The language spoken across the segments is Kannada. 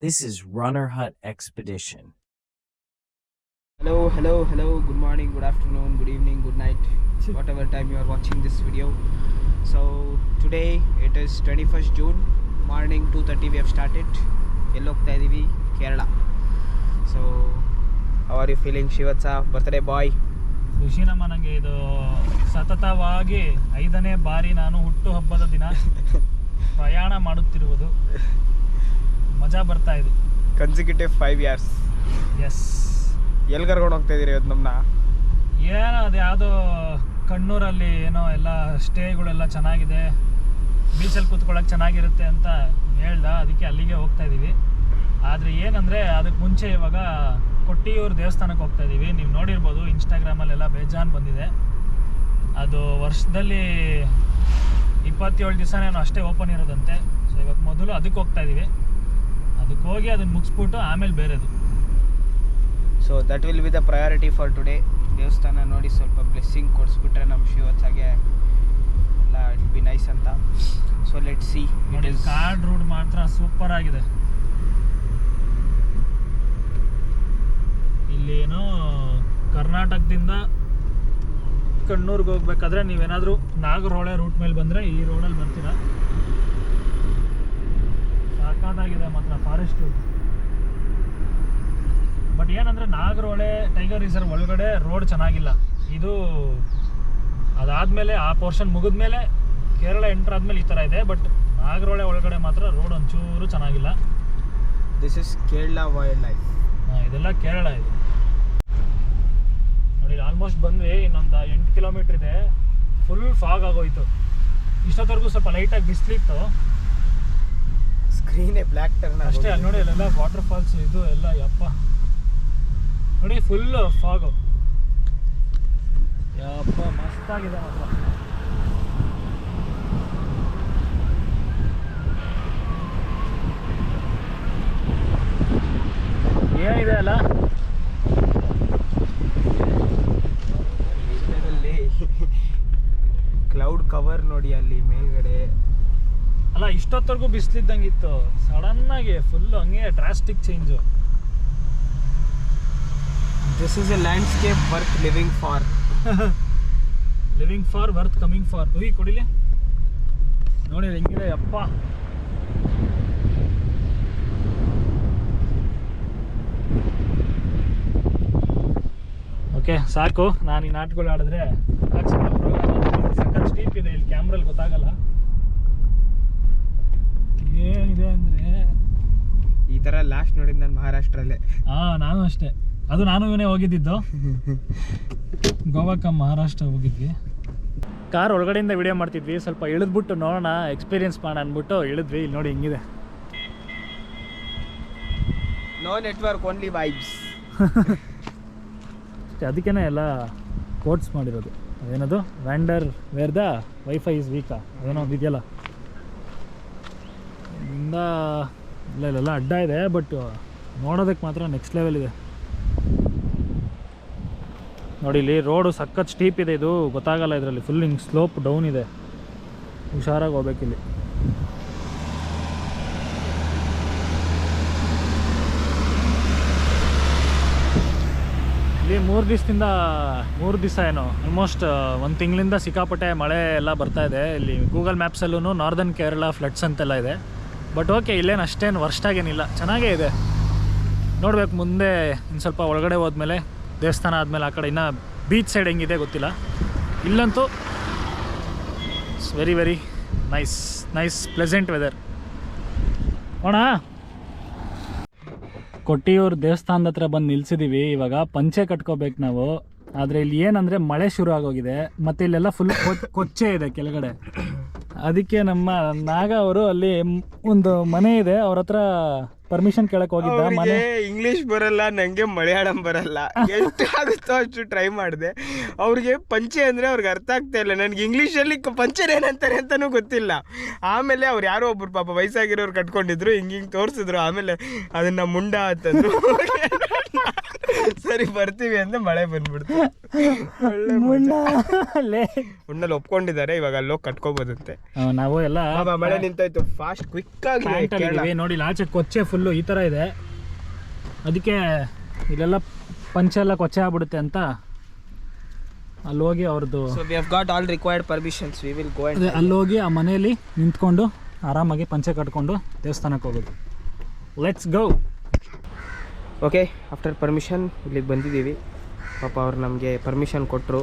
This is Runner Hut Expedition. Hello. Good morning, good afternoon, good evening, good night, whatever time you are watching this video. So today it is 21st June, morning 2:30 we have started. ಎಲ್ಲಿ ಹೋಗ್ತಾ ಇದ್ದೀವಿ? Kerala. So how are you feeling, Shivatsa, birthday boy? ಖುಷಿನಮ್ಮ. ನನಗೆ ಇದು ಸತತವಾಗಿ 5ನೇ ಬಾರಿ ನಾನು ಹುಟ್ಟುಹಬ್ಬದ ದಿನ ಪ್ರಯಾಣ ಮಾಡುತ್ತಿರುವುದು. ಮಜಾ ಬರ್ತಾ ಇದೆ. Consecutive 5 years. ಎಸ್. ಎಲ್ಲಿ ಕರ್ಕೊಂಡು ಹೋಗ್ತಾ ಇದ್ದೀರಿ ಇವತ್ತು ನಮ್ಮನ್ನ? ಏನೋ ಅದು ಯಾವುದೋ ಕಣ್ಣೂರಲ್ಲಿ ಏನೋ ಎಲ್ಲ ಸ್ಟೇಗಳೆಲ್ಲ ಚೆನ್ನಾಗಿದೆ, ಬೀಚಲ್ಲಿ ಕೂತ್ಕೊಳ್ಳೋಕೆ ಚೆನ್ನಾಗಿರುತ್ತೆ ಅಂತ ಹೇಳ್ದ. ಅದಕ್ಕೆ ಅಲ್ಲಿಗೆ ಹೋಗ್ತಾ ಇದ್ದೀವಿ. ಆದರೆ ಏನಂದರೆ ಅದಕ್ಕೆ ಮುಂಚೆ ಇವಾಗ ಕೊಟ್ಟಿಯೂರು ದೇವಸ್ಥಾನಕ್ಕೆ ಹೋಗ್ತಾ ಇದ್ದೀವಿ. ನೀವು ನೋಡಿರ್ಬೋದು ಇನ್ಸ್ಟಾಗ್ರಾಮಲ್ಲೆಲ್ಲ ಬೇಜಾನ್ ಬಂದಿದೆ. ಅದು ವರ್ಷದಲ್ಲಿ 27 ದಿವಸನೇನೋ ಅಷ್ಟೇ ಓಪನ್ ಇರೋದಂತೆ. ಸೊ ಇವಾಗ ಮೊದಲು ಅದಕ್ಕೆ ಹೋಗ್ತಾ ಇದ್ದೀವಿ. ಅದಕ್ಕೆ ಹೋಗಿ ಅದನ್ನು ಮುಗಿಸ್ಬಿಟ್ಟು ಆಮೇಲೆ ಬೇರೆದು. So that will be the priority for today. ದೇವಸ್ಥಾನ ನೋಡಿ ಸ್ವಲ್ಪ ಬ್ಲೆಸ್ಸಿಂಗ್ ಕೊಡಿಸ್ಬಿಟ್ರೆ ನಮ್ಮ ಶಿವತ್ಸಾಗೆ ಎಲ್ಲ ಇಟ್ ಬಿ ನೈಸ್ ಅಂತ. So let see. ನೋಡಿ ಕಾರ್ಡ್ ರೂಟ್ ಮಾತ್ರ ಸೂಪರ್ ಆಗಿದೆ. ಇಲ್ಲಿ ಏನೋ ಕರ್ನಾಟಕದಿಂದ ಕಣ್ಣೂರ್ಗೆ ಹೋಗ್ಬೇಕಾದ್ರೆ ನೀವೇನಾದರೂ ನಾಗರಹೊಳೆ ರೂಟ್ ಮೇಲೆ ಬಂದರೆ ಈ ರೋಡಲ್ಲಿ ಬರ್ತೀರಾ. ಸಾಕಾಗಿದೆ ಮಾತ್ರ ಫಾರೆಸ್ಟ್. ಬಟ್ ಏನಂದರೆ ನಾಗರಹೊಳೆ ಟೈಗರ್ ರಿಸರ್ವ್ ಒಳಗಡೆ ರೋಡ್ ಚೆನ್ನಾಗಿಲ್ಲ. ಇದು ಅದಾದಮೇಲೆ ಆ ಪೋರ್ಷನ್ ಮುಗಿದ್ಮೇಲೆ ಕೇರಳ ಎಂಟ್ರ್ ಆದಮೇಲೆ ಈ ಥರ ಇದೆ. ಬಟ್ ನಾಗರಹೊಳೆ ಒಳಗಡೆ ಮಾತ್ರ ರೋಡ್ ಒಂಚೂರು ಚೆನ್ನಾಗಿಲ್ಲ. This is Kerala wild life. ಇದೆಲ್ಲ ಕೇರಳ ಇದು. ನೋಡಿ ಆಲ್ಮೋಸ್ಟ್ ಬಂದ್ವಿ. ಇನ್ನೊಂದು 8 ಕಿಲೋಮೀಟ್ರ್ ಇದೆ. ಫುಲ್ ಫಾಗ್ ಆಗೋಯ್ತು. ಇಷ್ಟೊತ್ತವರೆಗೂ ಸ್ವಲ್ಪ ಲೈಟಾಗಿ ಬಿಸಿಲಿತ್ತು. ಸ್ಕ್ರೀನೇ ಬ್ಲ್ಯಾಕ್ ಟರ್ನ್ ಅಷ್ಟೇ. ಅಲ್ಲಿ ನೋಡಿ ಅಲ್ಲೆಲ್ಲ ವಾಟರ್ ಫಾಲ್ಸ್ ಇದು ಎಲ್ಲ. ಯಪ್ಪ ನೋಡಿ ಫುಲ್ ಫಾಗು. ಯಪ್ಪ ಮಸ್ತಾಗಿದೆ ಮಾತ್ರ. ಏನಿದೆ ಅಲ್ಲ ಕ್ಲೌಡ್ ಕವರ್ ನೋಡಿ ಅಲ್ಲಿ ಮೇಲ್ಗಡೆ. ಅಲ್ಲ ಇಷ್ಟೊತ್ತವರೆಗೂ ಬಿಸಿಲಿದ್ದಂಗಿತ್ತು. ಸಡನ್ನಾಗಿ ಫುಲ್ ಹಂಗೆ drastic change. This is a landscape worth living for. Living for worth coming for. ಹುಯಿ ಕೊಡಿಲಿ ನೋಡಿ ಹೆಂಗಿದೆ. ಅಪ್ಪ ಓಕೆ ಸಾಕು. ನಾನು ಈ ನಾಟಕಗಳು ಆಡಿದ್ರೆ ಸಖತ್ ಸ್ಟೀಪ್ ಇದೆ. ಇಲ್ಲಿ ಕ್ಯಾಮ್ರಲ್ಲಿ ಗೊತ್ತಾಗಲ್ಲ ಏನಿದೆ ಅಂದರೆ. ಈ ಥರ ಲಾಸ್ಟ್ ನೋಡಿದ್ದು ನಾನು ಮಹಾರಾಷ್ಟ್ರಲ್ಲೇ. ನಾನು ಅಷ್ಟೇ. ಅದು ನಾನು ಇವನೇ ಹೋಗಿದ್ದಿದ್ದು. ಗೋವಾಕ್ಕೆ ಮಹಾರಾಷ್ಟ್ರ ಹೋಗಿದ್ವಿ. ಕಾರ್ ಒಳಗಡೆಯಿಂದ ವಿಡಿಯೋ ಮಾಡ್ತಿದ್ವಿ. ಸ್ವಲ್ಪ ಇಳಿದ್ಬಿಟ್ಟು ನೋಡೋಣ, ಎಕ್ಸ್ಪೀರಿಯನ್ಸ್ ಮಾಡೋಣ ಅಂದ್ಬಿಟ್ಟು ಇಳಿದ್ವಿ. ಇಲ್ಲಿ ನೋಡಿ ಹಿಂಗಿದೆ. No network, only vibes. ಅದಕ್ಕೇ ಎಲ್ಲ ಕೋಟ್ಸ್ ಮಾಡಿರೋದು. ಅದೇನದು wander where the wifi is ವೀಕಾ ಅದೇನೋ ಒಂದು ಇದೆಯಲ್ಲ. ಇಂದ ಇಲ್ಲೆಲ್ಲ ಅಡ್ಡ ಇದೆ. ಬಟ್ ನೋಡೋದಕ್ಕೆ ಮಾತ್ರ ನೆಕ್ಸ್ಟ್ ಲೆವೆಲ್ ಇದೆ. ನೋಡಿ ಇಲ್ಲಿ ರೋಡು ಸಖತ್ ಸ್ಟೀಪ್ ಇದೆ. ಇದು ಗೊತ್ತಾಗಲ್ಲ ಇದರಲ್ಲಿ. ಫುಲ್ ಹಿಂಗೆ ಸ್ಲೋಪ್ ಡೌನ್ ಇದೆ. ಹುಷಾರಾಗಿ ಹೋಗ್ಬೇಕಿಲ್ಲಿ. ಇಲ್ಲಿ 3 ದಿವಸ ಏನೋ ಆಲ್ಮೋಸ್ಟ್ 1 ತಿಂಗಳಿಂದ ಸಿಕ್ಕಾಪಟ್ಟೆ ಮಳೆ ಎಲ್ಲ ಬರ್ತಾ ಇದೆ. ಇಲ್ಲಿ ಗೂಗಲ್ ಮ್ಯಾಪ್ಸಲ್ಲೂ ನಾರ್ದರ್ನ್ ಕೇರಳ ಫ್ಲಡ್ಸ್ ಅಂತೆಲ್ಲ ಇದೆ. ಬಟ್ ಓಕೆ, ಇಲ್ಲೇನು ಅಷ್ಟೇನು ವರ್ಷಾಗೇನಿಲ್ಲ, ಚೆನ್ನಾಗೇ ಇದೆ. ನೋಡ್ಬೇಕು ಮುಂದೆ ಇನ್ನು ಸ್ವಲ್ಪ ಒಳಗಡೆ ಹೋದ್ಮೇಲೆ, ದೇವಸ್ಥಾನ ಆದಮೇಲೆ ಆ ಕಡೆ ಇನ್ನೂ ಬೀಚ್ ಸೈಡ್ ಹೆಂಗಿದೆ ಗೊತ್ತಿಲ್ಲ. ಇಲ್ಲಂತೂ it's very very nice pleasant weather. ಅಣ್ಣ ಕೊಟ್ಟಿಯೂರು ದೇವಸ್ಥಾನದ ಹತ್ರ ಬಂದು ನಿಲ್ಸಿದ್ದೀವಿ. ಇವಾಗ ಪಂಚೆ ಕಟ್ಕೋಬೇಕು ನಾವು. ಆದರೆ ಇಲ್ಲಿ ಏನಂದರೆ ಮಳೆ ಶುರು ಆಗೋಗಿದೆ. ಮತ್ತು ಇಲ್ಲೆಲ್ಲ ಫುಲ್ ಕೊಚ್ಚೆ ಇದೆ ಕೆಳಗಡೆ. ಅದಕ್ಕೆ ನಮ್ಮ ನಾಗ ಅವರು ಅಲ್ಲಿ ಒಂದು ಮನೆ ಇದೆ, ಅವ್ರ ಹತ್ರ ಪರ್ಮಿಷನ್ ಕೇಳಕ್ಕೆ ಹೋಗಿದ್ದ. ಮನೆ ಇಂಗ್ಲಿಷ್ ಬರಲ್ಲ, ನನಗೆ ಮಲಯಾಳಂ ಬರಲ್ಲ. ಎಷ್ಟು ಆಗುತ್ತೋ ಅಷ್ಟು ಟ್ರೈ ಮಾಡಿದೆ. ಅವ್ರಿಗೆ ಪಂಚೆ ಅಂದರೆ ಅವ್ರಿಗೆ ಅರ್ಥ ಆಗ್ತಾ ಇಲ್ಲ. ನನಗೆ ಇಂಗ್ಲೀಷಲ್ಲಿ ಪಂಚರ್ ಏನಂತಾರೆ ಅಂತಲೂ ಗೊತ್ತಿಲ್ಲ. ಆಮೇಲೆ ಅವ್ರು ಯಾರೋ ಒಬ್ರು ಪಾಪ ವಯಸ್ಸಾಗಿರೋರು ಕಟ್ಕೊಂಡಿದ್ರು, ಹಿಂಗೆ ತೋರಿಸಿದ್ರು. ಆಮೇಲೆ ಅದನ್ನು ಮುಂಡ ಅಂತಂದ್ರು. ಸರಿ ಬರ್ತೀವಿ ಅಂದ್ರೆ ಮಳೆ ಬಂದ್ಬಿಡ್ತು. ಉಣ್ಣಲ್ಲಿ ಒಪ್ಕೊಂಡಿದ್ದಾರೆ, ಇವಾಗ ಅಲ್ಲೋಗಿ ಕಟ್ಕೋಬೋದಂತೆ. ನಾವು ಎಲ್ಲ ಮಳೆ ನಿಂತಾಯ್ತು, ಫಾಸ್ಟ್ ಕ್ವಿಕ್ ಆಗಿ ನೋಡಿ. ಆಚೆ ಕೊಚ್ಚೆ ಫುಲ್ಲು ಈ ಥರ ಇದೆ, ಅದಕ್ಕೆ ಇಲ್ಲೆಲ್ಲ ಪಂಚೆ ಎಲ್ಲ ಕೊಚ್ಚೆ ಆಗ್ಬಿಡುತ್ತೆ ಅಂತ ಅಲ್ಲಿ ಹೋಗಿ ಅವ್ರದ್ದು ಅಲ್ಲೋಗಿ ಆ ಮನೆಯಲ್ಲಿ ನಿಂತ್ಕೊಂಡು ಆರಾಮಾಗಿ ಪಂಚೆ ಕಟ್ಕೊಂಡು ದೇವಸ್ಥಾನಕ್ಕೆ ಹೋಗೋದು. Let's go. Okay, after permission ಇಲ್ಲಿಗೆ ಬಂದಿದ್ದೀವಿ. ಪಾಪ ಅವ್ರು ನಮಗೆ ಪರ್ಮಿಷನ್ ಕೊಟ್ಟರು,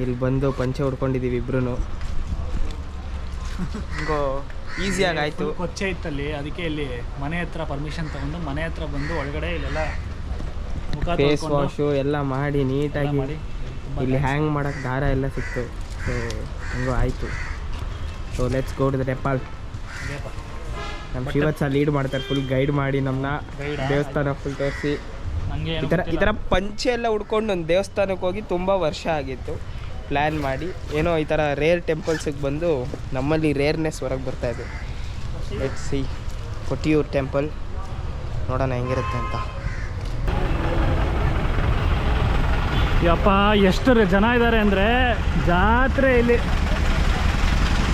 ಇಲ್ಲಿ ಬಂದು ಪಂಚೆ ಉಡ್ಕೊಂಡಿದ್ದೀವಿ ಇಬ್ರು. ಈಸಿಯಾಗಿ ಆಯಿತು. ಕೊಚ್ಚೆ ಇತ್ತಲ್ಲಿ, ಅದಕ್ಕೆ ಇಲ್ಲಿ ಮನೆ ಹತ್ರ ಪರ್ಮಿಷನ್ ತಗೊಂಡು ಮನೆ ಹತ್ರ ಬಂದು ಒಳಗಡೆ ಇಲ್ಲೆಲ್ಲ ಫೇಸ್ ವಾಶು ಎಲ್ಲ ಮಾಡಿ ನೀಟಾಗಿ ಇಲ್ಲಿ ಹ್ಯಾಂಗ್ ಮಾಡೋಕ್ಕೆ ದಾರ ಎಲ್ಲ ಸಿಕ್ತು. ಸೊ ಹಂಗೂ ಆಯಿತು. So let's go to the temple. ನಮ್ಮ ಶಿವತ್ಸ ಲೀಡ್ ಮಾಡ್ತಾರೆ, ಫುಲ್ ಗೈಡ್ ಮಾಡಿ ನಮ್ಮನ್ನ ದೇವಸ್ಥಾನ ಫುಲ್ ತೋರಿಸಿ. ಈ ಥರ ಪಂಚೆ ಎಲ್ಲ ಉಡ್ಕೊಂಡು ಒಂದು ದೇವಸ್ಥಾನಕ್ಕೆ ಹೋಗಿ ತುಂಬ ವರ್ಷ ಆಗಿತ್ತು. ಪ್ಲ್ಯಾನ್ ಮಾಡಿ ಏನೋ ಈ ಥರ ರೇರ್ ಟೆಂಪಲ್ಸಿಗೆ ಬಂದು ನಮ್ಮಲ್ಲಿ ರೇರ್ನೆಸ್ ಹೊರಗೆ ಬರ್ತಾಯಿದೆ. ಲೆಟ್ಸ್ ಸಿ ಕೊಟ್ಟಿಯೂರು ಟೆಂಪಲ್, ನೋಡೋಣ ಹೆಂಗಿರುತ್ತೆ ಅಂತ. ಯಪ್ಪ ಎಷ್ಟು ಜನ ಇದ್ದಾರೆ ಅಂದರೆ ಜಾತ್ರೆ ಇಲ್ಲಿ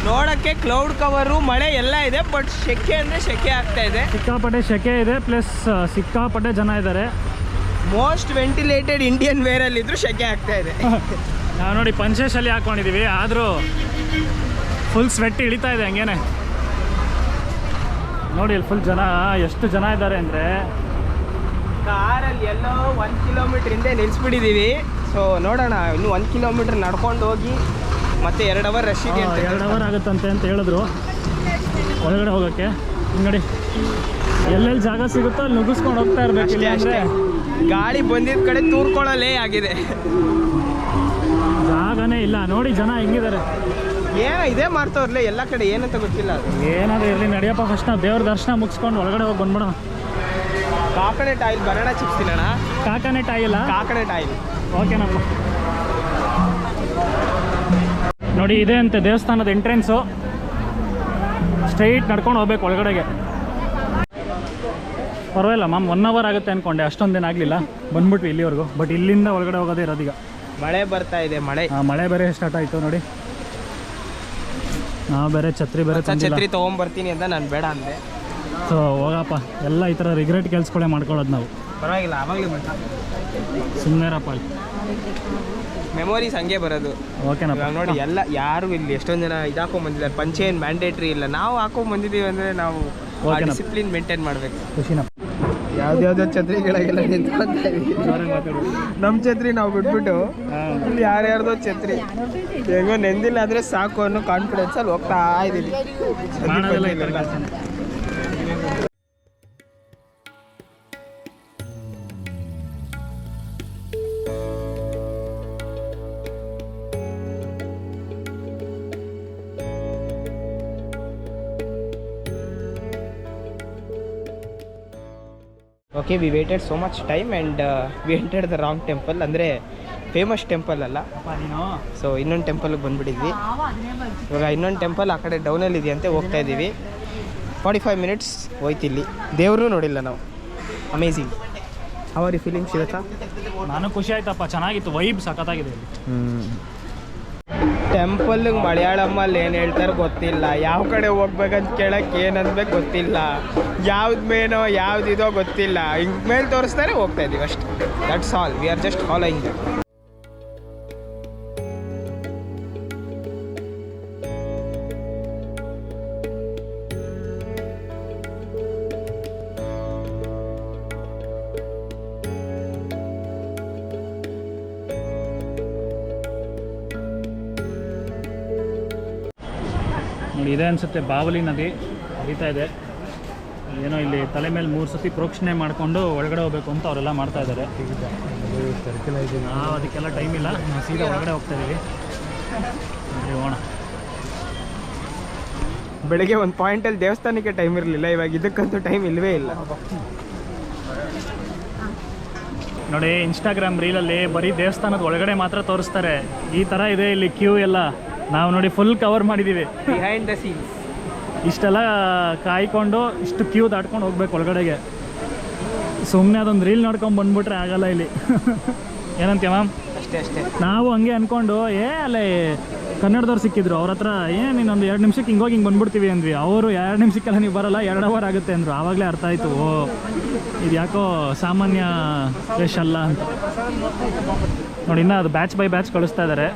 ನೋಡೋಕ್ಕೆ ಕ್ಲೌಡ್ ಕವರು ಮಳೆ ಎಲ್ಲ ಇದೆ, ಬಟ್ ಸೆಕೆ ಅಂದರೆ ಸೆಕೆ ಆಗ್ತಾ ಇದೆ. ಸಿಕ್ಕಾಪಟ್ಟೆ ಸೆಕೆ ಇದೆ, ಪ್ಲಸ್ ಸಿಕ್ಕಾಪಟ್ಟೆ ಜನ ಇದ್ದಾರೆ. ಮೋಸ್ಟ್ ವೆಂಟಿಲೇಟೆಡ್ ಇಂಡಿಯನ್ ವೇರಲ್ಲಿದ್ದರೂ ಸೆಕೆ ಆಗ್ತಾ ಇದೆ. ನಾವು ನೋಡಿ ಪಂಚೇಶಲ್ಲಿ ಹಾಕ್ಕೊಂಡಿದ್ದೀವಿ, ಆದರೂ ಫುಲ್ ಸ್ವೆಟ್ ಇಳಿತಾ ಇದೆ ಹಂಗೇನೆ. ನೋಡಿ ಇಲ್ಲಿ ಫುಲ್ ಜನ, ಎಷ್ಟು ಜನ ಇದ್ದಾರೆ ಅಂದರೆ ಕಾರಲ್ಲಿ ಎಲ್ಲೋ 1 ಕಿಲೋಮೀಟ್ರ್ ಹಿಂದೆ ನಿಲ್ಲಿಸ್ಬಿಟ್ಟಿದ್ದೀವಿ. ಸೊ ನೋಡೋಣ, ಇನ್ನೂ 1 ಕಿಲೋಮೀಟ್ರ್ ನಡ್ಕೊಂಡು ಹೋಗಿ ಮತ್ತೆ 2 ಅವರ್ ರಶ್ ಇದೆ ಅಂತ. 2 ಅವರ್ ಆಗುತ್ತಂತೆ ಅಂತ ಹೇಳಿದ್ರು ಒಳಗಡೆ ಹೋಗೋಕ್ಕೆ. ಹಿಂಗಡಿ ಎಲ್ಲೆಲ್ಲಿ ಜಾಗ ಸಿಗುತ್ತೋ ಅಲ್ಲಿ ನುಗ್ಗಿಸ್ಕೊಂಡು ಹೋಗ್ತಾ ಇರಬೇಕು. ಅಷ್ಟೇ, ಗಾಡಿ ಬಂದಿದ್ದ ಕಡೆ ತೂರ್ಕೊಳ್ಳಲೇ ಆಗಿದೆ, ಜಾಗನೇ ಇಲ್ಲ. ನೋಡಿ ಜನ ಹೆಂಗಿದ್ದಾರೆ, ಏನೋ ಇದೇ ಮಾಡ್ತವ್ರಲ್ಲ ಎಲ್ಲ ಕಡೆ, ಏನಂತ ಗೊತ್ತಿಲ್ಲ. ಏನಾದರೂ ಇರಲಿ, ನಡಿಯಪ್ಪ ಫಸ್ಟ್ ನಾವು ದೇವ್ರ ದರ್ಶನ ಮುಗಿಸ್ಕೊಂಡು ಒಳಗಡೆ ಹೋಗಿ ಬಂದ್ಬಿಡೋಣ. ಕಾಕನೆಟ್ ಆಯಿಲ್ ಬನಾನಾ ಚಿಪ್ಸ್ ತಿನ್ನೋಣ. ಕಾಕನೆಟ್ ಆಯಿಲ್, ಕಾಕನೆಟ್ ಆಯಿಲ್. ಓಕೆನಪ್ಪ. ನೋಡಿ ಇದೆ ಅಂತೆ ದೇವಸ್ಥಾನದ ಎಂಟ್ರೆನ್ಸು. ಸ್ಟ್ರೈಟ್ ನಡ್ಕೊಂಡು ಹೋಗ್ಬೇಕು ಒಳಗಡೆಗೆ. ಪರವಾಗಿಲ್ಲ ಮ್ಯಾಮ್, 1 ಅವರ್ ಆಗುತ್ತೆ ಅಂದ್ಕೊಂಡೆ, ಅಷ್ಟೊಂದೇನು ಆಗಲಿಲ್ಲ. ಬಂದ್ಬಿಟ್ವಿ ಇಲ್ಲಿವರೆಗೂ, ಬಟ್ ಇಲ್ಲಿಂದ ಒಳಗಡೆ ಹೋಗೋದೇ ಇರೋದೀಗ. ಮಳೆ ಬರ್ತಾ ಇದೆ, ಮಳೆ ಬೇರೆ ಸ್ಟಾರ್ಟ್ ಆಯಿತು ನೋಡಿ. ನಾವು ಬೇರೆ ಛತ್ರಿ ತೊಗೊಂಬರ್ತೀನಿ ಅಂತ ನಾನು ಬೇಡ ಅಂದೆ. ಸೊ ಹೋಗಪ್ಪ, ಎಲ್ಲ ಈ ಥರ ರಿಗ್ರೆಟ್ ಕೆಲ್ಸಗಳೇ ಮಾಡ್ಕೊಳ್ಳೋದು ನಾವು. ಪರವಾಗಿಲ್ಲ, ಆವಾಗಲೇ ಬಂತ ಸುಮ್ಮನೆರಪ್ಪ, ಅಲ್ಲಿ ಮೆಮೊರೀಸ್ ಹಂಗೆ ಬರೋದು. ಓಕೆನಪ್ಪ. ನೋಡಿ ಎಲ್ಲ ಯಾರು ಇಲ್ಲಿ ಎಷ್ಟೊಂದು ಜನ ಇದು ಹಾಕೊಂಡ್ಬಂದಿದ್ದಾರೆ. ಪಂಚೆ ಏನು ಮ್ಯಾಂಡೇಟ್ರಿ ಇಲ್ಲ, ನಾವು ಹಾಕೊಂಡ್ಬಂದಿದ್ದೀವಿ ಅಂದರೆ ನಾವು ಡಿಸಿಪ್ಲಿನ್ ಮೇಂಟೈನ್ ಮಾಡಬೇಕು. ಖುಷಿನಪ್ಪ. ಯಾವ್ದ್ಯಾವ್ದೋ ಛತ್ರಿಗಳಿಗೆಲ್ಲ ನಿಂತ್ಕೊಂತ ಇದೀವಿ. ನಮ್ಮ ಛತ್ರಿ ನಾವು ಬಿಟ್ಬಿಟ್ಟು ಇಲ್ಲಿ ಯಾರ್ಯಾರ್ದೋ ಛತ್ರಿ ಹೆಂಗೋ ನೆಂದಿಲ್ಲ ಅಂದರೆ ಸಾಕು ಅನ್ನೋ ಕಾನ್ಫಿಡೆನ್ಸಲ್ಲಿ ಹೋಗ್ತಾ ಇದ್ದೀವಿ. Okay, we waited so much time and we entered the wrong temple. ಅಂದರೆ ಫೇಮಸ್ ಟೆಂಪಲ್ ಅಲ್ಲ. ಸೊ ಇನ್ನೊಂದು ಟೆಂಪಲ್ಗೆ ಬಂದುಬಿಟ್ಟಿದ್ವಿ. ಇವಾಗ ಇನ್ನೊಂದು ಟೆಂಪಲ್ ಆ ಕಡೆ ಡೌನಲ್ಲಿ ಇದೆಯಂತೆ, ಹೋಗ್ತಾ ಇದ್ದೀವಿ. 45 ಮಿನಿಟ್ಸ್ ಹೋಯ್ತು. ಇಲ್ಲಿ ದೇವರು ನೋಡಿಲ್ಲ ನಾವು. Amazing. How are you feeling ಶಿವತಾ? ನಾನು ಖುಷಿ ಆಯ್ತಪ್ಪ, ಚೆನ್ನಾಗಿತ್ತು, ವೈಬ್ ಸಖತ್ತಾಗಿದೆ ಇಲ್ಲಿ. ಟೆಂಪಲ್ಗೆ ಮಲಯಾಳಮಲ್ಲಿ ಏನು ಹೇಳ್ತಾರೆ ಗೊತ್ತಿಲ್ಲ, ಯಾವ ಕಡೆ ಹೋಗ್ಬೇಕಂತ ಕೇಳಕ್ಕೆ ಏನು ಅನ್ಬೇಕು ಗೊತ್ತಿಲ್ಲ, ಯಾವ್ದು ಮೇನೋ ಯಾವುದಿದೋ ಗೊತ್ತಿಲ್ಲ. ಹಿಂಗೆ ಮೇಲೆ ತೋರಿಸ್ತಾರೆ, ಹೋಗ್ತಾ ಇದ್ದೀವಿ ಅಷ್ಟೇ. That's all, we are just following that. ನೋಡಿ ಇದೆ ಅನಿಸುತ್ತೆ, ಬಾವಲಿ ನದಿ ಹರಿತಾ ಇದೆ. ಏನೋ ಇಲ್ಲಿ ತಲೆ ಮೇಲೆ 3 ಸತಿ ಪ್ರೋಕ್ಷಣೆ ಮಾಡಿಕೊಂಡು ಒಳಗಡೆ ಹೋಗ್ಬೇಕು ಅಂತ ಅವರೆಲ್ಲ ಮಾಡ್ತಾ ಇದ್ದಾರೆ. ನಾವು ಅದಕ್ಕೆಲ್ಲ ಟೈಮ್ ಇಲ್ಲ, ನಾವು ಸೀದಾ ಒಳಗಡೆ ಹೋಗ್ತಾ ಇದ್ದೀವಿ. ಹೋಗೋಣ. ಬೆಳಗ್ಗೆ ಒಂದು ಪಾಯಿಂಟಲ್ಲಿ ದೇವಸ್ಥಾನಕ್ಕೆ ಟೈಮ್ ಇರಲಿಲ್ಲ, ಇವಾಗ ಇದಕ್ಕಂತೂ ಟೈಮ್ ಇಲ್ಲವೇ ಇಲ್ಲ. ನೋಡಿ ಇನ್ಸ್ಟಾಗ್ರಾಮ್ ರೀಲಲ್ಲಿ ಬರೀ ದೇವಸ್ಥಾನದ ಒಳಗಡೆ ಮಾತ್ರ ತೋರಿಸ್ತಾರೆ. ಈ ಥರ ಇದೆ ಇಲ್ಲಿ ಕ್ಯೂ ಎಲ್ಲ. ನಾವು ನೋಡಿ ಫುಲ್ ಕವರ್ ಮಾಡಿದ್ದೀವಿ. ಬಿಹೈಂಡ್ ದ ಸೀನ್ಸ್ ಇಷ್ಟೆಲ್ಲ ಕಾಯ್ಕೊಂಡು ಇಷ್ಟು ಕ್ಯೂ ದಾಟ್ಕೊಂಡು ಹೋಗ್ಬೇಕು ಒಳಗಡೆಗೆ. ಸುಮ್ಮನೆ ಅದೊಂದು ರೀಲ್ ನೋಡ್ಕೊಂಡು ಬಂದ್ಬಿಟ್ರೆ ಆಗಲ್ಲ ಇಲ್ಲಿ. ಏನಂತೀಯ ಮ್ಯಾಮ್? ಅಷ್ಟೇ ನಾವು ಹಂಗೆ ಅಂದ್ಕೊಂಡು ಅಲ್ಲೇ ಕನ್ನಡದವ್ರು ಸಿಕ್ಕಿದ್ರು, ಅವ್ರ ಹತ್ರ ಇನ್ನೊಂದು 2 ನಿಮಿಷಕ್ಕೆ ಹಿಂಗೋಗಿ ಹಿಂಗೆ ಬಂದ್ಬಿಡ್ತೀವಿ ಅಂದ್ವಿ. ಅವರು 2 ನಿಮಿಷಕ್ಕೆಲ್ಲ ನೀವು ಬರಲ್ಲ, 2 ಅವರ್ ಆಗುತ್ತೆ ಅಂದರು. ಆವಾಗಲೇ ಅರ್ಥ ಆಯಿತು, ಇದು ಯಾಕೋ ಸಾಮಾನ್ಯ ಫ್ರೆಶ್ ಅಲ್ಲ ಅಂತ. ನೋಡಿ, ಇನ್ನೂ ಅದು ಬ್ಯಾಚ್ ಬೈ ಬ್ಯಾಚ್ ಕಳಿಸ್ತಾ ಇದ್ದಾರೆ.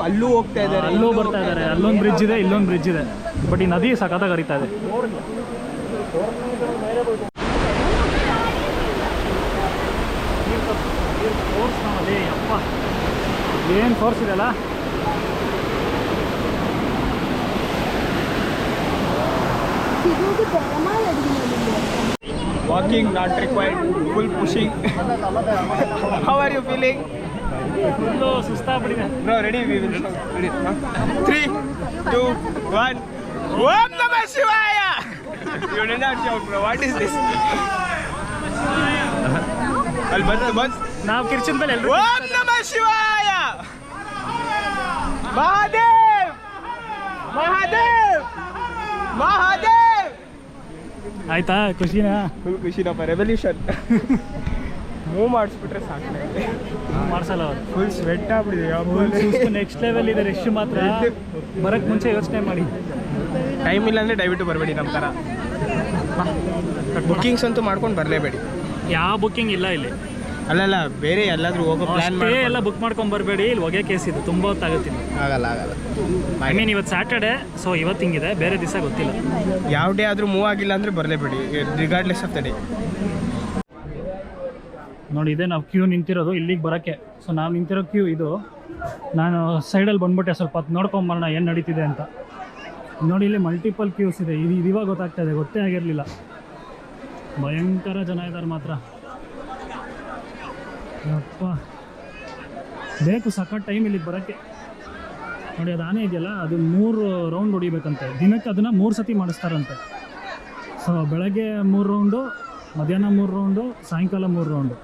ಅಲ್ಲೂ ಹೋಗ್ತಾ ಇದ್ದಾರೆ, ಅಲ್ಲೂ ಬರ್ತಾ ಇದ್ದಾರೆ. ಅಲ್ಲೊಂದು ಬ್ರಿಡ್ಜ್ ಇದೆ, ಇಲ್ಲೊಂದು ಬ್ರಿಡ್ಜ್ ಇದೆ. ಬಟ್ ಈ ನದಿ ಸಖತ್ತಾಗಿ ಹರಿತಾ ಇದೆ. ಏನು ಫೋರ್ಸ್ ಇದೆಯಲ್ಲ. Walking not required, full pushing. How are you feeling? Full ಸುಸ್ತಾಗ್ಬಿಟ್ಟಿದೆ. Bro ready? We will ready. 3, 2, 1. ಓಂ ನಮಃ ಶಿವಾಯ. You did not shout bro, what is this? ಅಲ್ಲಿ ಬಂತು ನಾವು ಕಿರ್ಚಿನ ಮೇಲೆ ಎಲ್ಲರೂ ಓಂ ನಮಃ ಶಿವಾಯ. ಮಹಾದೇವ್ ಮಹಾದೇವ್ ಮಹಾದೇವ್. ಆಯ್ತಾ? ಖುಷಿನಾ? ಫುಲ್ ಖುಷಿನಪ್ಪ. ರೆವಲ್ಯೂಷನ್ ಮೂವ್ ಮಾಡಿಸ್ಬಿಟ್ರೆ ಸಾಕು. ಮಾಡ್ಸಲ್ಲ ಅವ್ರು. ಫುಲ್ ಸ್ವೆಟ್ ಆಗ್ಬಿಟ್ಟಿದೆ. ನೆಕ್ಸ್ಟ್ ಲೆವೆಲ್ ಇದೆ. ರಶ್ ಮಾತ್ರ ಬರೋಕ್ಕೆ ಮುಂಚೆ ಯೋಚನೆ ಮಾಡಿ. ಟೈಮ್ ಇಲ್ಲ ಅಂದರೆ ದಯವಿಟ್ಟು ಬರಬೇಡಿ ನಮ್ಮ ಥರ. ಬುಕ್ಕಿಂಗ್ಸ್ ಅಂತೂ ಮಾಡ್ಕೊಂಡು ಬರಲೇಬೇಡಿ. ಯಾವ ಬುಕ್ಕಿಂಗ್ ಇಲ್ಲ ಇಲ್ಲಿ. ಅಲ್ಲಲ್ಲ, ಬೇರೆ ಎಲ್ಲಾದರೂ ಹೋಗೋ ಪ್ಲ್ಯಾನ್ ಮಾಡಿ ಎಲ್ಲ ಬುಕ್ ಮಾಡ್ಕೊಂಡು ಬರಬೇಡಿ. ಇಲ್ಲಿ ಹೊಗೆ ಕೇಸ್ ಇದೆ, ತುಂಬ ಹೊತ್ತಾಗುತ್ತೆ. ಆಗಲ್ಲ. ಐ ಮೀನ್ ಇವತ್ತು ಸ್ಯಾಟರ್ಡೆ, ಸೊ ಇವತ್ತು ಹಿಂಗಿದೆ, ಬೇರೆ ದಿವಸ ಗೊತ್ತಿಲ್ಲ. ಯಾವ ಡೇ ಆದರೂ ಮೂವ್ ಆಗಿಲ್ಲ ಅಂದರೆ ಬರಲೇಬೇಡಿ, ರಿಗಾರ್ಡ್ಲೆಸ್ ಆಫ್ ದ ಡೇ. ನೋಡಿ, ಇದೆ ನಾವು ಕ್ಯೂ ನಿಂತಿರೋದು ಇಲ್ಲಿಗೆ ಬರೋಕ್ಕೆ. ಸೊ ನಾವು ನಿಂತಿರೋ ಕ್ಯೂ ಇದು. ನಾನು ಸೈಡಲ್ಲಿ ಬಂದ್ಬಿಟ್ಟೆ, ಸ್ವಲ್ಪ ಹೊತ್ತು ನೋಡ್ಕೊಂಬರೋಣ ಏನು ನಡೀತಿದೆ ಅಂತ. ನೋಡಿ, ಇಲ್ಲಿ ಮಲ್ಟಿಪಲ್ ಕ್ಯೂಸ್ ಇದೆ. ಇದು ಇವಾಗ ಗೊತ್ತಾಗ್ತಾ ಇದೆ, ಗೊತ್ತೇ ಆಗಿರಲಿಲ್ಲ. ಭಯಂಕರ ಜನ ಇದ್ದಾರೆ ಮಾತ್ರ. ಅಪ್ಪ, ಬೇಕು ಸಖತ್ ಟೈಮ್ ಇಲ್ಲಿಗೆ ಬರೋಕ್ಕೆ. ನೋಡಿ, ಅದು ಆನೆ ಇದೆಯಲ್ಲ, ಅದು 3 ರೌಂಡ್ ಹೊಡಿಬೇಕಂತೆ. ದಿನಕ್ಕೆ ಅದನ್ನು 3 ಸತಿ ಮಾಡಿಸ್ತಾರಂತೆ. ಸೊ ಬೆಳಗ್ಗೆ 3 ರೌಂಡು, ಮಧ್ಯಾಹ್ನ 3 ರೌಂಡು, ಸಾಯಂಕಾಲ 3 ರೌಂಡು.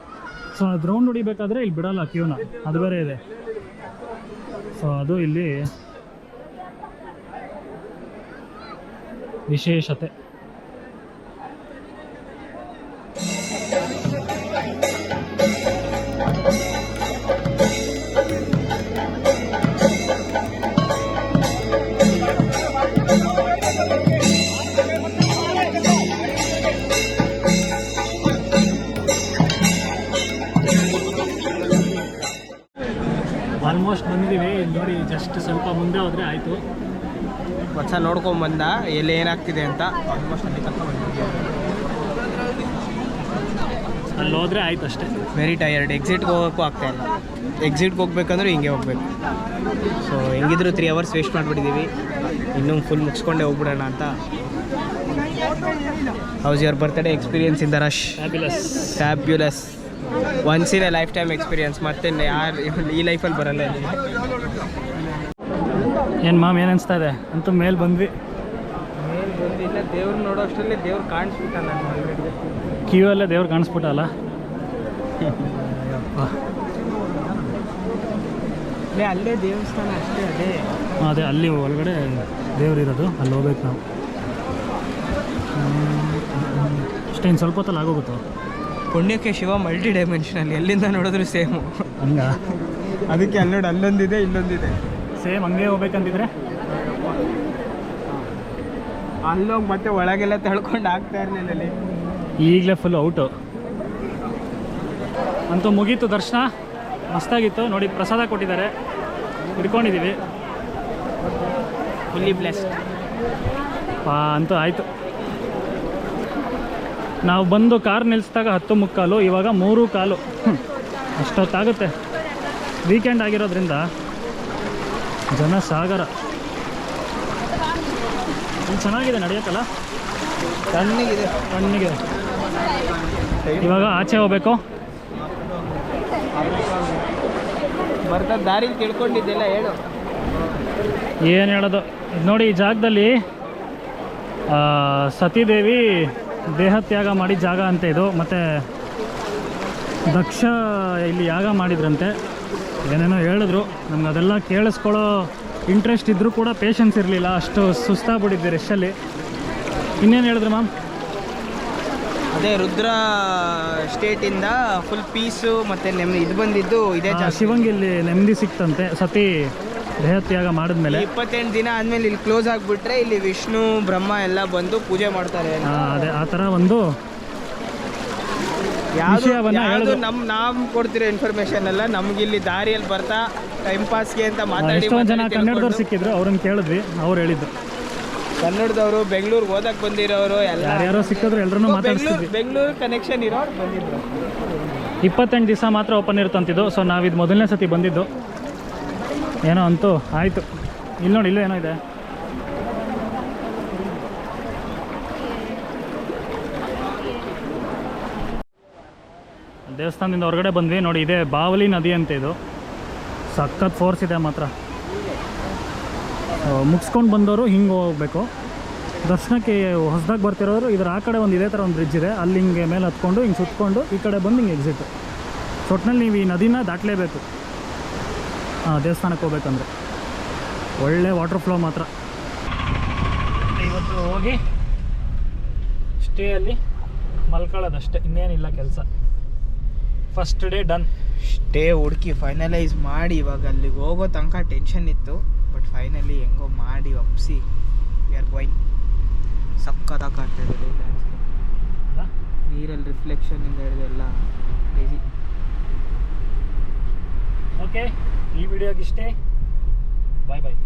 ಸೊ ಅದು ರೌಂಡ್ ಹೊಡಿಬೇಕಾದ್ರೆ ಇಲ್ಲಿ ಬಿಡೋಲ್ಲ ಕ್ಯೂನ, ಅದು ಬೇರೆ ಇದೆ. ಸೊ ಅದು ಇಲ್ಲಿ ವಿಶೇಷತೆ. ಆಲ್ಮೋಸ್ಟ್ ಬಂದಿದ್ದೀವಿ. ನೋಡಿ, ಜಸ್ಟ್ ಸ್ವಲ್ಪ ಮುಂದೆ ಹೋದರೆ ಆಯಿತು. ಹೊಸ ನೋಡ್ಕೊಂಬಂದ ಎಲ್ಲಿ ಏನಾಗ್ತಿದೆ ಅಂತ. ಆಲ್ಮೋಸ್ಟ್ ಅಲ್ಲಿ ತನಕ ಬಂದಿದ್ದೀವಿ. ಅಲ್ಲಿ ಹೋದರೆ ಆಯ್ತು ಅಷ್ಟೇ. Very tired. ಎಕ್ಸಿಟ್ಗೆ ಹೋಗೋಕ್ಕೂ ಆಗ್ತಾಯಿಲ್ಲ. ಎಕ್ಸಿಟ್ಗೆ ಹೋಗ್ಬೇಕಂದ್ರೆ ಹಿಂಗೆ ಹೋಗ್ಬೇಕು. ಸೊ ಹೆಂಗಿದ್ರು 3 ಅವರ್ಸ್ ವೇಸ್ಟ್ ಮಾಡಿಬಿಟ್ಟಿದ್ದೀವಿ. ಇನ್ನೂ ಫುಲ್ ಮುಗಿಸ್ಕೊಂಡೇ ಹೋಗ್ಬಿಡೋಣ ಅಂತ. House your birthday experience in the rush? Fabulous. Once in a life time experience. ಮತ್ತೆ ಯಾರು ಈ ಲೈಫಲ್ಲಿ ಬರಲ್ಲ. ಏನು ಮಾಮ್, ಏನು ಅನಿಸ್ತಾ ಇದೆ? ಅಂತೂ ಮೇಲೆ ಬಂದ್ವಿ. ಮೇಲೆ ಬಂದಿಲ್ಲ, ದೇವ್ರು ನೋಡೋ ಅಷ್ಟರಲ್ಲಿ ದೇವ್ರು ಕಾಣಿಸ್ಬಿಟ್ಟ. ಕ್ಯೂ ಅಲ್ಲೇ ದೇವ್ರು ಕಾಣಿಸ್ಬಿಟ್ಟಲ್ಲ. ಅಲ್ಲೇ ದೇವಸ್ಥಾನ ಅಷ್ಟೇ. ಅದೇ ಅಲ್ಲಿ ಒಳಗಡೆ ದೇವ್ರು ಇರೋದು, ಅಲ್ಲಿ ಹೋಗ್ಬೇಕು ನಾವು. ಅಷ್ಟೇ, ಇನ್ನು ಸ್ವಲ್ಪ ಹೊತ್ತಲ್ಲಿ ಆಗೋಗುತ್ತೋ. ಪುಣ್ಯಕ್ಕೆ ಶಿವ ಮಲ್ಟಿ ಡೈಮೆನ್ಷನಲ್ಲಿ, ಎಲ್ಲಿಂದ ನೋಡಿದ್ರು ಸೇಮು. ಹಂಗ ಅದಕ್ಕೆ ಅಲ್ಲಿ ನೋಡಿ, ಅಲ್ಲೊಂದಿದೆ ಇಲ್ಲೊಂದಿದೆ. ಸೇಮ್ ಹಂಗೆ ಹೋಗ್ಬೇಕಂತಿದ್ರೆ ಅಲ್ಲೋಗಿ ಮತ್ತೆ ಒಳಗೆಲ್ಲ ತಳ್ಕೊಂಡು ಆಗ್ತಾ ಇರಲಿಲ್ಲ ಅಲ್ಲಿ. ಈಗಲೇ ಫುಲ್ ಔಟು. ಅಂತೂ ಮುಗೀತು ದರ್ಶನ, ಮಸ್ತಾಗಿತ್ತು. ನೋಡಿ, ಪ್ರಸಾದ ಕೊಟ್ಟಿದ್ದಾರೆ, ಹಿಡ್ಕೊಂಡಿದ್ದೀವಿ. ಫುಲ್ಲಿ ಬ್ಲೆಸ್ಡ್ ಅಂತೂ ಆಯಿತು. ನಾವು ಬಂದು ಕಾರ್ ನಿಲ್ಲಿಸಿದಾಗ 10:15, ಇವಾಗ 3:15. ಅಷ್ಟೊತ್ತಾಗುತ್ತೆ. ವೀಕೆಂಡ್ ಆಗಿರೋದ್ರಿಂದ ಜನ ಸಾಗರ. ಇಲ್ಲಿ ಚೆನ್ನಾಗಿದೆ ನಡೆಯೋಕ್ಕಲ್ಲ, ಕಣ್ಣಿಗೆ. ಇವಾಗ ಆಚೆ ಹೋಗ್ಬೇಕು. ಬರ್ತಾ ದಾರಿ ತಿಳ್ಕೊಂಡಿದ್ದೆಲ್ಲ ಹೇಳು. ಏನು ಹೇಳೋದು? ನೋಡಿ, ಈ ಜಾಗದಲ್ಲಿ ಸತೀದೇವಿ ದೇಹತ್ಯಾಗ ಮಾಡಿದ ಜಾಗ ಅಂತ ಇದು. ಮತ್ತು ದಕ್ಷ ಇಲ್ಲಿ ಯಾಗ ಮಾಡಿದ್ರಂತೆ. ಏನೇನೋ ಹೇಳಿದ್ರು, ನಮ್ಗೆ ಅದೆಲ್ಲ ಕೇಳಿಸ್ಕೊಳ್ಳೋ ಇಂಟ್ರೆಸ್ಟ್ ಇದ್ದರೂ ಕೂಡ ಪೇಷನ್ಸ್ ಇರಲಿಲ್ಲ, ಅಷ್ಟು ಸುಸ್ತಾಗ್ಬಿಟ್ಟಿದ್ದೆ ರಶಲ್ಲಿ. ಇನ್ನೇನು ಹೇಳಿದ್ರು ಮ್ಯಾಮ್? ಅದೇ ರುದ್ರ ಸ್ಟೇಟಿಂದ ಫುಲ್ ಪೀಸು ಮತ್ತು ಇದು ಬಂದಿದ್ದು ಇದೇ ಜಾಸ್ತಿ. ಶಿವಂಗೆ ಇಲ್ಲಿ ನೆಮ್ಮದಿ ಸಿಕ್ತಂತೆ ಸತಿ ದೇಹತ್ಯಾಗ ಮಾಡಿದ್ಮೇಲೆ. 28 ದಿನ ಆದಮೇಲೆ ಇಲ್ಲಿ ಕ್ಲೋಸ್ ಆಗಿಬಿಟ್ರೆ ಇಲ್ಲಿ ವಿಷ್ಣು ಬ್ರಹ್ಮ ಎಲ್ಲ ಬಂದು ಪೂಜೆ ಮಾಡ್ತಾರೆ. ಅದೇ ಆ ಥರ ಒಂದು ಯಾವುದು ನಾವು ಕೊಡ್ತಿರೋ ಇನ್ಫಾರ್ಮೇಶನ್ ಎಲ್ಲ ನಮ್ಗೆ ಇಲ್ಲಿ ದಾರಿಯಲ್ಲಿ ಬರ್ತಾ ಟೈಮ್ ಪಾಸ್ಗೆ ಅಂತ ಮಾತಾಡಿ ಎಷ್ಟೊಂದು ಜನ ಕನ್ನಡದವ್ರು ಸಿಕ್ಕಿದ್ರು, ಅವ್ರನ್ನ ಕೇಳಿದ್ವಿ, ಅವ್ರು ಹೇಳಿದ್ದು ಕನ್ನಡದವರು ಬೆಂಗಳೂರಿಗೆ ಓದಕ್ಕೆ ಬಂದಿರೋರು ಎಲ್ಲ ಯಾರ್ಯಾರೋ ಸಿಕ್ಕಿದ್ರು ಎಲ್ಲರೂ ಮಾತಾಡ್ತಿದ್ವಿ. ಬೆಂಗಳೂರು ಕನೆಕ್ಷನ್ ಇರೋರು ಬಂದಿದ್ರು. 28 ದಿವಸ ಮಾತ್ರ ಓಪನ್ ಇರುತ್ತಂತಿದ್ದು. ಸೊ ನಾವಿದು ಮೊದಲನೇ ಸತಿ ಬಂದಿದ್ದು. ಏನೋ ಅಂತೂ ಆಯಿತು. ಇಲ್ಲಿ ನೋಡಿ, ಇಲ್ಲೂ ಏನೋ ಇದೆ. ದೇವಸ್ಥಾನದಿಂದ ಹೊರಗಡೆ ಬಂದ್ವಿ ನೋಡಿ, ಇದೇ ಬಾವಲಿ ನದಿ ಅಂತ. ಇದು ಸಖತ್ ಫೋರ್ಸ್ ಇದೆ ಮಾತ್ರ. ಮುಗಿಸ್ಕೊಂಡು ಬಂದವರು ಹಿಂಗೆ ಹೋಗ್ಬೇಕು. ದರ್ಶನಕ್ಕೆ ಹೊಸದಾಗಿ ಬರ್ತಿರೋರು ಇದ್ರ ಆ ಕಡೆ ಒಂದು ಇದೇ ಥರ ಒಂದು ಬ್ರಿಡ್ಜ್ ಇದೆ, ಅಲ್ಲಿ ಹಿಂಗೆ ಮೇಲೆ ಹತ್ಕೊಂಡು ಹಿಂಗೆ ಸುತ್ಕೊಂಡು ಈ ಕಡೆ ಬಂದು ಹಿಂಗೆ ಎಕ್ಸಿಟ್. ಒಟ್ಟಿನಲ್ಲಿ ನೀವು ಈ ನದಿನ ದಾಟಲೇಬೇಕು ದೇವಸ್ಥಾನಕ್ಕೆ ಹೋಗ್ಬೇಕಂದ್ರೆ. ಒಳ್ಳೆ ವಾಟರ್ ಫ್ಲೋ ಮಾತ್ರ. ಇವತ್ತು ಹೋಗಿ ಸ್ಟೇ ಅಲ್ಲಿ ಮಲ್ಕೊಳ್ಳೋದಷ್ಟೇ, ಇನ್ನೇನಿಲ್ಲ ಕೆಲಸ. First day done. ಸ್ಟೇ ಹುಡುಕಿ ಫೈನಲೈಸ್ ಮಾಡಿ ಇವಾಗ ಅಲ್ಲಿಗೆ ಹೋಗೋ ತನಕ ಟೆನ್ಷನ್ ಇತ್ತು, ಬಟ್ ಫೈನಲಿ ಹೆಂಗೋ ಮಾಡಿ ಒಪ್ಪಿಸಿ ವಿ ಆರ್ ಗೋಯಿಂಗ್. ಸಕ್ಕತ್ತಾಗಿ ಕಾಣ್ತಾಯಿದೆ ನೀರಲ್ಲಿ ರಿಫ್ಲೆಕ್ಷನಿಂದ ಹಿಡಿದು ಎಲ್ಲ ಕ್ರೇಜಿ. ಓಕೆ, ಈ ವಿಡಿಯೋಗೆ ಇಷ್ಟೇ. ಬಾಯ್ ಬಾಯ್.